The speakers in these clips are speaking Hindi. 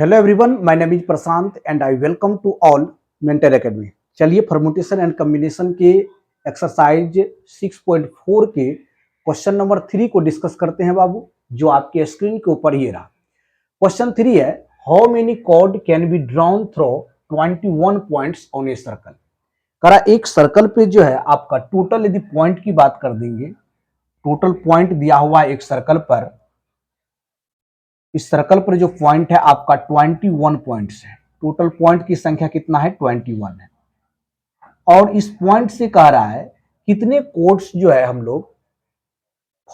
Hello everyone, my name is Prashant and I welcome to all mentor academy. चलिए परमुटेशन एंड कॉम्बिनेशन के एक्सरसाइज 6.4 के क्वेश्चन नंबर 3 को डिस्कस करते हैं बाबू, जो आपके स्क्रीन के ऊपर ही रहा। क्वेश्चन 3 है, how many chord can be drawn through 21 points on a circle. करा एक सर्कल पे जो है आपका टोटल यदि पॉइंट की बात कर देंगे, टोटल पॉइंट दिया हुआ है एक सर्कल पर। इस सर्कल पर जो पॉइंट है आपका 21 पॉइंट्स है। टोटल पॉइंट की संख्या कितना है? 21 है। और इस पॉइंट से कह रहा है कितने कोड्स जो है हम लोग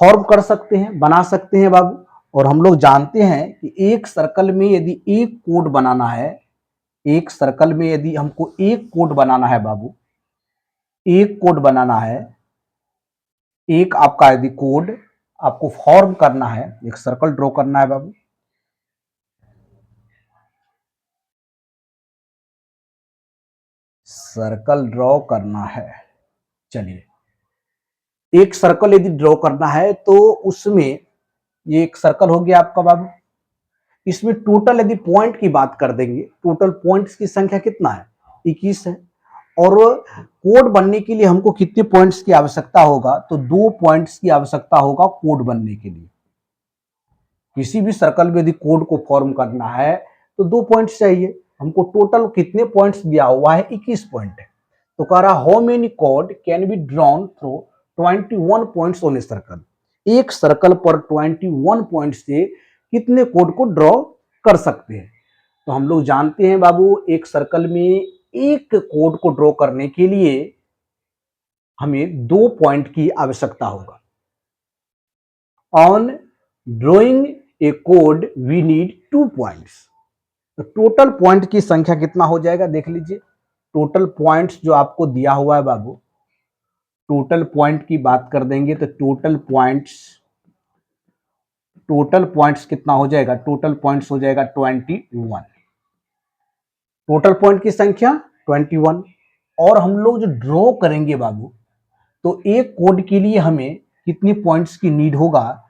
फॉर्म कर सकते हैं, बना सकते हैं बाबू। और हम लोग जानते हैं कि एक सर्कल में यदि एक कोड बनाना है, एक सर्कल में यदि हमको एक कोड बनाना है बाबू, एक कोड बनाना है, एक आपका यदि कोड आपको फॉर्म करना है, एक सर्कल ड्रॉ करना है बाबू, सर्कल ड्रॉ करना है। चलिए एक सर्कल यदि ड्रॉ करना है तो उसमें ये एक सर्कल हो गया आपका बाबू। इसमें टोटल यदि पॉइंट की बात कर देंगे, टोटल पॉइंट्स की संख्या कितना है? 21 है। और कोड बनने के लिए हमको कितने पॉइंट्स की आवश्यकता होगा? तो 2 पॉइंट्स की आवश्यकता होगा कोड बनने के लिए। किसी भी सर्कल में यदि कोड को फॉर्म करना है तो 2 पॉइंट्स चाहिए। हमको टोटल कितने पॉइंट्स दिया हुआ है? 21 पॉइंट है। तो कह रहा how many code can be drawn through 21 points on a circle. एक सर्कल पर 21 पॉइंट से कितने कोड को ड्रॉ कर सकते हैं? तो हम लोग जानते हैं बाबू, एक सर्कल में एक कोड को ड्रॉ करने के लिए हमें 2 पॉइंट की आवश्यकता होगा। ऑन ड्रॉइंग ए कोड वी नीड 2 पॉइंट्स। तो टोटल पॉइंट की संख्या कितना हो जाएगा? देख लीजिए, टोटल पॉइंट्स जो आपको दिया हुआ है बाबू, टोटल पॉइंट की बात कर देंगे तो टोटल पॉइंट्स कितना हो जाएगा? टोटल पॉइंट्स हो जाएगा 21। टोटल पॉइंट की संख्या 21। और हम लोग जो ड्रॉ करेंगे बाबू, तो एक कोड के लिए हमें कितनी पॉइंट्स की नीड होगा?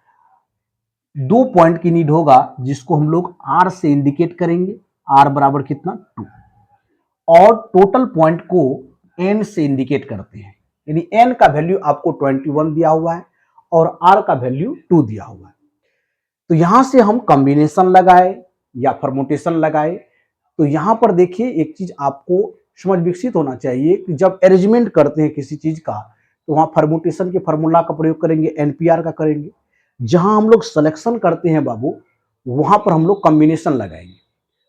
2 पॉइंट की नीड होगा, जिसको हम लोग आर से इंडिकेट करेंगे। आर बराबर कितना? 2। और टोटल पॉइंट को एन से इंडिकेट करते हैं, यानी एन का वैल्यू आपको 21 दिया हुआ है और आर का वैल्यू 2 दिया हुआ है। तो यहां से हम कॉम्बिनेशन लगाए या परमुटेशन लगाए, तो यहां पर देखिए एक चीज आपको समझ विकसित होना चाहिए कि जब अरेंजमेंट करते हैं किसी चीज का, तो वहां परमुटेशन के फॉर्मूला का प्रयोग करेंगे, एनपीआर का करेंगे। जहां हम लोग सिलेक्शन करते हैं बाबू, वहां पर हम लोग कॉम्बिनेशन लगाएंगे।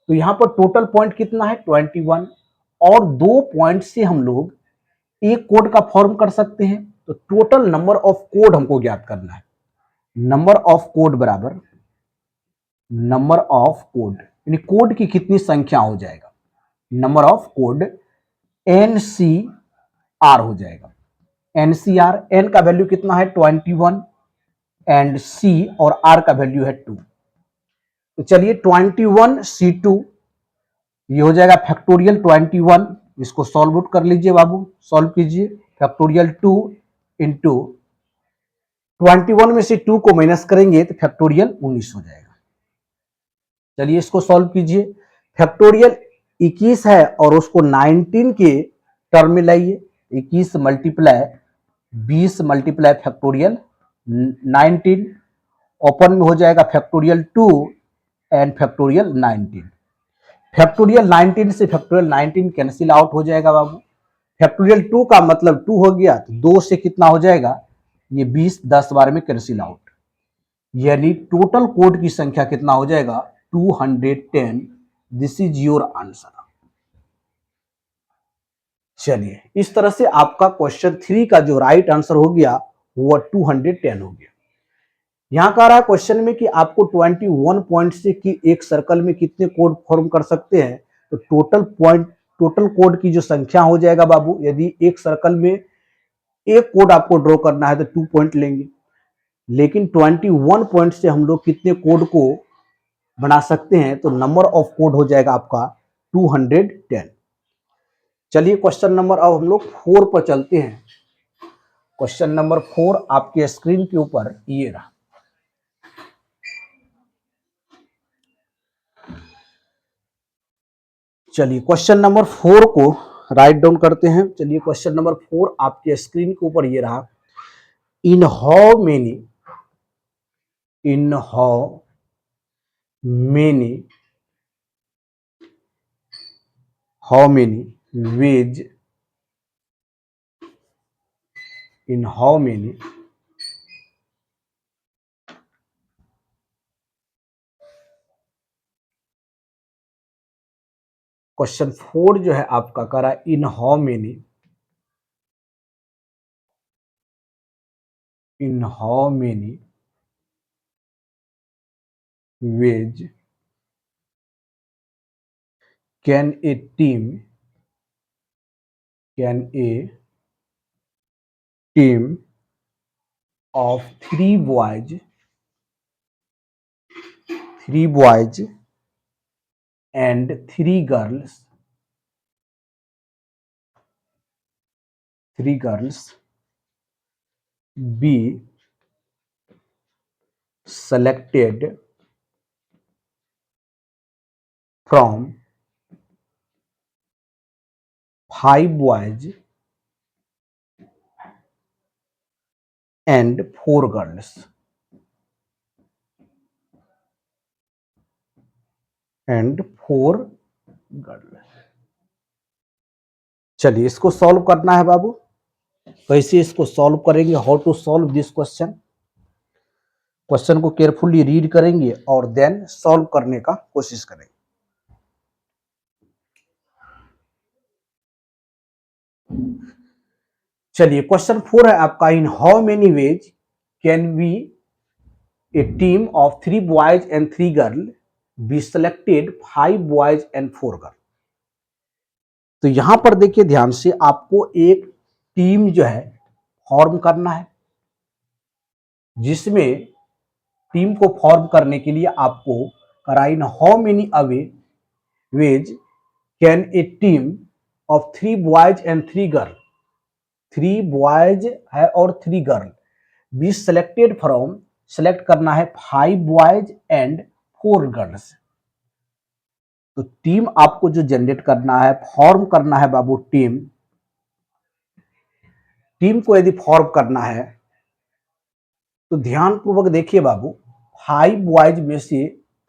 तो यहां पर टोटल पॉइंट कितना है? 21। और 2 पॉइंट से हम लोग एक कोड का फॉर्म कर सकते हैं। तो टोटल नंबर ऑफ कोड हमको ज्ञात करना है। नंबर ऑफ कोड बराबर नंबर ऑफ कोड, यानी कोड की कितनी संख्या हो जाएगा? नंबर ऑफ कोड एनसीआर हो जाएगा। एनसीआर, एन का वैल्यू कितना है? 21 एंड सी और आर का वैल्यू है 2। तो चलिए 21C2 ये हो जाएगा फैक्टोरियल 21। इसको सॉल्व आउट कर लीजिए बाबू, सॉल्व कीजिए। फैक्टोरियल 2 इंटू 21 में से 2 को माइनस करेंगे तो फैक्टोरियल 19 हो जाएगा। चलिए इसको सॉल्व कीजिए। फैक्टोरियल 21 है और उसको 19 के टर्म में लाइए। 21 मल्टीप्लाई 20 मल्टीप्लाई फैक्टोरियल 19, ओपन में हो जाएगा फैक्टोरियल 2 एंड फैक्टोरियल 19। फैक्टोरियल 19 से फैक्टोरियल 19 कैंसिल आउट हो जाएगा बाबू। फैक्टोरियल 2 का मतलब 2 हो गया, तो 2 से कितना हो जाएगा? ये 20, 10 बार में कैंसिल आउट, यानी टोटल कोड की संख्या कितना हो जाएगा? 210। This is your answer. चलिए इस तरह से आपका क्वेश्चन 3 का जो राइट आंसर हो गया वो 210 हो गया। यहां कह रहा है क्वेश्चन में कि आपको 21 पॉइंट से कि एक सर्कल में कितने कोड फॉर्म कर सकते हैं। तो टोटल कोड की जो संख्या हो जाएगा बाबू, यदि एक सर्कल में एक कोड आपको ड्रॉ करना है तो 2 पॉइंट लेंगे, लेकिन 21 पॉइंट से हम लोग कितने कोड को बना सकते हैं? तो नंबर ऑफ कोड हो जाएगा आपका 210। चलिए क्वेश्चन नंबर अब हम लोग 4 पर चलते हैं। क्वेश्चन नंबर 4 आपके स्क्रीन के ऊपर ये रहा। चलिए क्वेश्चन नंबर 4 को राइट डाउन करते हैं। चलिए क्वेश्चन नंबर 4 आपके स्क्रीन के ऊपर ये रहा। In how many ways in how many question 4 जो है आपका करा in how many ways can a team of three boys and three girls be selected from five boys and four girls चलिए इसको सॉल्व करना है बाबू। कैसे इसको सॉल्व करेंगे, how to solve this question को केयरफुली रीड करेंगे और देन सॉल्व करने का कोशिश करेंगे। चलिए क्वेश्चन 4 है आपका in how many ways can be A team of 3 boys and 3 girl be selected 5 boys and 4 girl. तो यहां पर देखिए ध्यान से, आपको एक टीम जो है फॉर्म करना है, जिसमें टीम को फॉर्म करने के लिए आपको कराइन how many away ways can a team of 3 boys and 3 girl, 3 boys है और 3 girl be selected from, select करना है 5 बॉयज एंड 4 गर्ल्स। तो टीम आपको जो जनरेट करना है, फॉर्म करना है बाबू, टीम को यदि फॉर्म करना है तो ध्यान पूर्वक देखिए बाबू, 5 बॉयज में से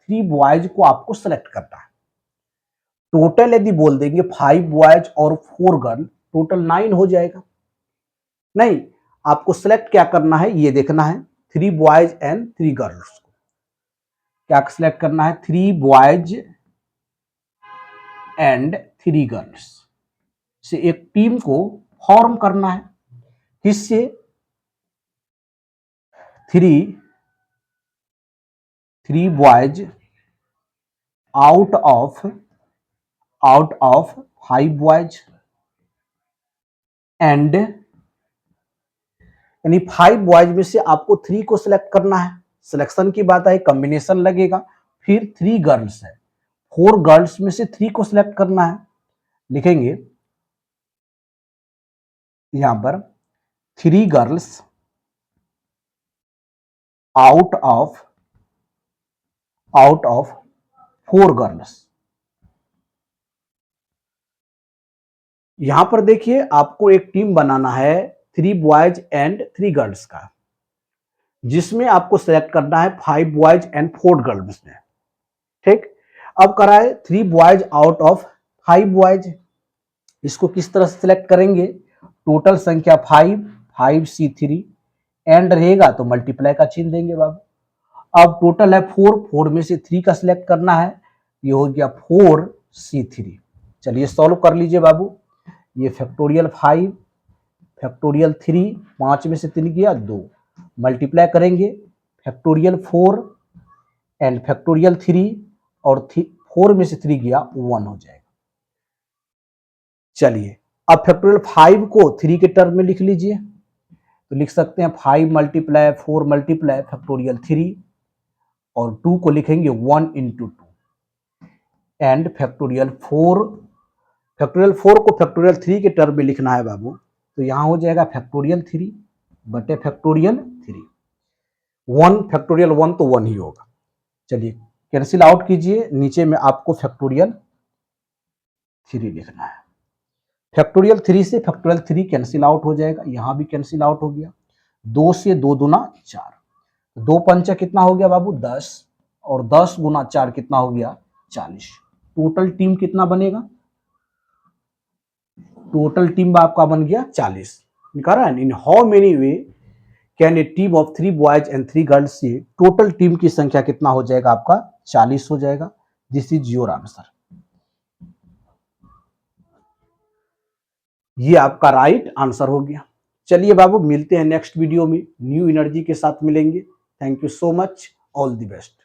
3 बॉयज को आपको सेलेक्ट करना है। टोटल यदि बोल देंगे 5 बॉयज और 4 गर्ल, टोटल 9 हो जाएगा। नहीं, आपको सेलेक्ट क्या करना है ये देखना है, 3 बॉयज एंड 3 गर्ल्स को क्या सेलेक्ट करना है, 3 बॉयज एंड 3 गर्ल्स से एक टीम को फॉर्म करना है। किससे, 3 boys out of 5 boys and, यानी 5 बॉयज में से आपको 3 को सिलेक्ट करना है। सिलेक्शन की बात है, कॉम्बिनेशन लगेगा। फिर 3 गर्ल्स है, 4 गर्ल्स में से 3 को सिलेक्ट करना है। लिखेंगे यहां पर 3 गर्ल्स आउट ऑफ 4 गर्ल्स। यहां पर देखिए आपको एक टीम बनाना है 3 बॉयज एंड 3 गर्ल्स का, जिसमें आपको सेलेक्ट करना है 5 बॉयज एंड 4 गर्ल्स में। ठीक, अब कराए 3 बॉयज आउट ऑफ 5 बॉयज। इसको किस तरह से सिलेक्ट करेंगे, टोटल संख्या 5C3 एंड रहेगा तो मल्टीप्लाई का चिन्ह देंगे बाबू। अब टोटल है 4 में से 3 का सिलेक्ट करना है, ये हो गया 4C3। चलिए सॉल्व कर लीजिए बाबू। ये फैक्टोरियल 5 फैक्टोरियल 3, 5 में से 3 गया 2, मल्टीप्लाई करेंगे फैक्टोरियल 4 एंड फैक्टोरियल 3 और 4 में से 3 गया 1 हो जाएगा। चलिए अब फैक्टोरियल 5 को 3 के टर्म में लिख लीजिए, तो लिख सकते हैं 5 मल्टीप्लाई 4 मल्टीप्लाई फैक्टोरियल 3 और 2 को लिखेंगे 1 इंटू 2 एंड फैक्टोरियल 4 को फैक्टोरियल 3 के टर्म में लिखना है बाबू, तो यहां हो जाएगा फैक्टोरियल 3 बटे फैक्टोरियल 3। 1 फैक्टोरियल 1 तो 1 ही होगा। चलिए कैंसिल आउट कीजिए, नीचे में आपको फैक्टोरियल 3 लिखना है। फैक्टोरियल 3 से फैक्टोरियल 3 कैंसिल आउट हो जाएगा, यहां भी कैंसिल आउट हो गया। 2 से 2 दूना 4, 2 पंचा कितना हो गया बाबू 10, और 10 गुना 4 कितना हो गया 40। टोटल टीम कितना बनेगा, टोटल टीम आपका बन गया 40। In how many way can a team of 3 boys and 3 girls से टोटल टीम की संख्या कितना हो जाएगा आपका 40 हो जाएगा। This is your answer. ये आपका राइट आंसर हो गया। चलिए बाबू मिलते हैं नेक्स्ट वीडियो में, न्यू एनर्जी के साथ मिलेंगे। Thank you so much, all the best.